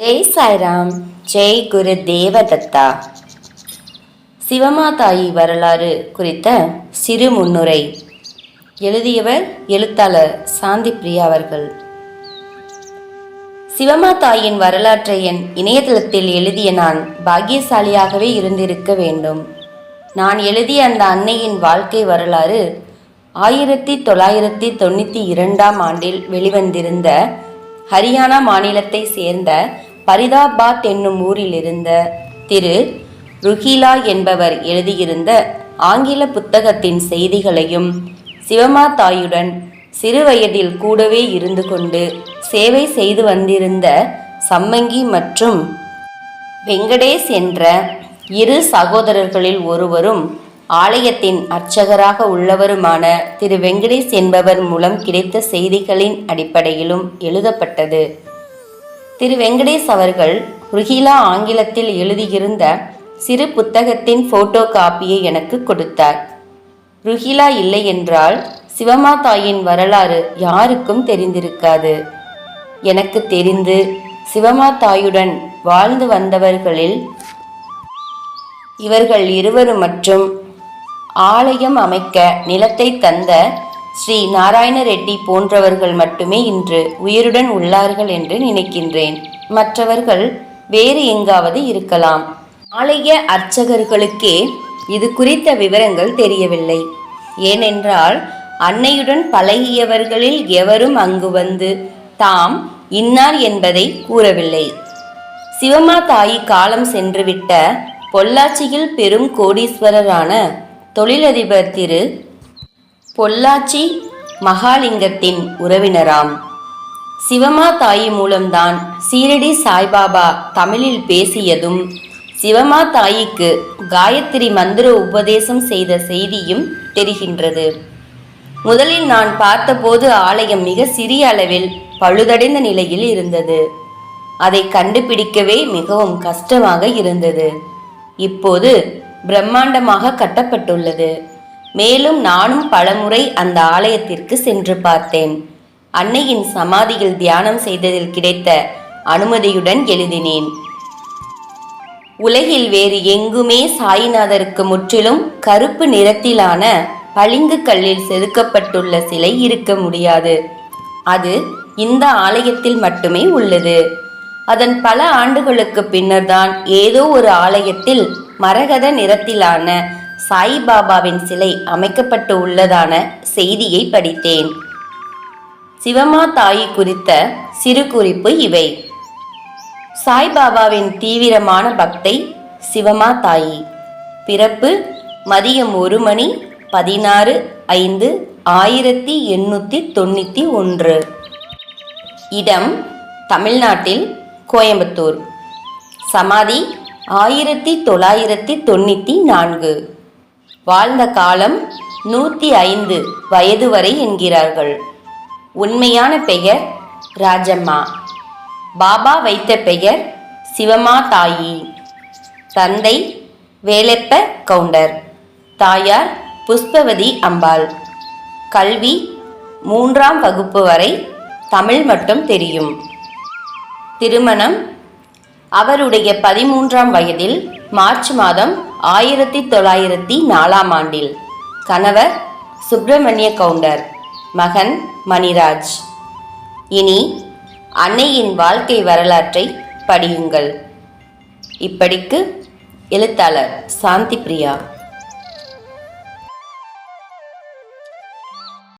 ஜெய் சாய்ராம். ஜெய் குரு தேவதத்தா. சிவமாதாயி வரலாறு குறித்த சிறு முன்னுரை. எழுதியவர் எழுத்தாளர் சாந்தி பிரியா அவர்கள். சிவமாதாயின் வரலாற்றை என் இணையதளத்தில் எழுதிய நான் பாக்கியசாலியாகவே இருந்திருக்க வேண்டும். நான் எழுதிய அந்த அன்னையின் வாழ்க்கை வரலாறு 1992 ஆண்டில் வெளிவந்திருந்த ஹரியானா மாநிலத்தை சேர்ந்த பரிதாபாத் என்னும் ஊரில் இருந்த திரு ருஹீலா என்பவர் எழுதியிருந்த ஆங்கில புத்தகத்தின் செய்திகளையும், சிவமாதாயுடன் சிறுவயதில் கூடவே இருந்து கொண்டு சேவை செய்து வந்திருந்த சம்மங்கி மற்றும் வெங்கடேஷ் என்ற இரு சகோதரர்களில் ஒருவரும் ஆலயத்தின் அர்ச்சகராக உள்ளவருமான திரு வெங்கடேஷ் என்பவர் மூலம் கிடைத்த செய்திகளின் அடிப்படையிலும் எழுதப்பட்டது. திரு வெங்கடேஷ் அவர்கள் ருஹீலா ஆங்கிலத்தில் எழுதியிருந்த சிறு புத்தகத்தின் போட்டோ காப்பியை எனக்கு கொடுத்தார். ருஹீலா இல்லை என்றால் சிவமாதாயின் வரலாறு யாருக்கும் தெரிந்திருக்காது. எனக்கு தெரிந்து சிவமாதாயுடன் வாழ்ந்து வந்தவர்களில் இவர்கள் இருவரும் மற்றும் ஆலயம் அமைக்க நிலத்தை தந்த ஸ்ரீ நாராயண ரெட்டி போன்றவர்கள் மட்டுமே இன்று உயிருடன் உள்ளார்கள் என்று நினைக்கின்றேன். மற்றவர்கள் வேறு எங்காவது இருக்கலாம். ஆலய அர்ச்சகர்களுக்கே இது குறித்த விவரங்கள் தெரியவில்லை. ஏனென்றால் அன்னையுடன் பழகியவர்களில் எவரும் அங்கு வந்து தாம் இன்னார் என்பதை கூறவில்லை. சிவமாதாயி காலம் சென்றுவிட்ட பொள்ளாச்சியில் பெரும் கோடீஸ்வரரான தொழிலதிபர் திரு பொள்ளாச்சி மகாலிங்கத்தின் உறவினராம். சிவமாதாயி மூலம்தான் சீரடி சாய்பாபா தமிழில் பேசியதும், சிவமாதாயிக்கு காயத்ரி மந்திர உபதேசம் செய்த செய்தியும் தெரிகின்றது. முதலில் நான் பார்த்தபோது ஆலயம் மிக சிறிய அளவில் பழுதடைந்த நிலையில் இருந்தது. அதை கண்டுபிடிக்கவே மிகவும் கஷ்டமாக இருந்தது. இப்போது பிரம்மாண்டமாக கட்டப்பட்டுள்ளது. மேலும் நானும் பலமுறை அந்த ஆலயத்திற்கு சென்று பார்த்தேன். அன்னையின் சமாதியில் தியானம் செய்ததில் கிடைத்த அனுமதியுடன் எழுதினேன். உலகில் வேறு எங்குமே சாயிநாதருக்கு முற்றிலும் கருப்பு நிறத்திலான பளிங்கு கல்லில் செதுக்கப்பட்டுள்ள சிலை இருக்க முடியாது. அது இந்த ஆலயத்தில் மட்டுமே உள்ளது. அதன் பல ஆண்டுகளுக்கு பின்னர்தான் ஏதோ ஒரு ஆலயத்தில் மரகத நிறத்திலான சாய்பாபாவின் சிலை அமைக்கப்பட்டு உள்ளதான செய்தியை படித்தேன். சிவமாதாயி குறித்த சிறு குறிப்பு இவை. சாய்பாபாவின் தீவிரமான பக்தை சிவமாதாயி. பிறப்பு மதியம் 1:16/5/1891. இடம் தமிழ்நாட்டில் கோயம்புத்தூர். சமாதி 1994. வாழ்ந்த காலம் 105 வயது வரை என்கிறார்கள். உண்மையான பெயர் ராஜம்மா. பாபா வைத்த பெயர் சிவமாதாயி. தந்தை வேலப்ப கவுண்டர். தாயார் புஷ்பவதி அம்பாள். கல்வி 3ஆம் வகுப்பு வரை தமிழ் மட்டும் தெரியும். திருமணம் அவருடைய 13ஆம் வயதில் மார்ச் மாதம் 1904 ஆண்டில். கணவர் சுப்பிரமணிய கவுண்டர். மகன் மணிராஜ். இனி அன்னையின் வாழ்க்கை வரலாற்றை படியுங்கள். இப்படிக்கு எழுத்தாளர் சாந்தி பிரியா.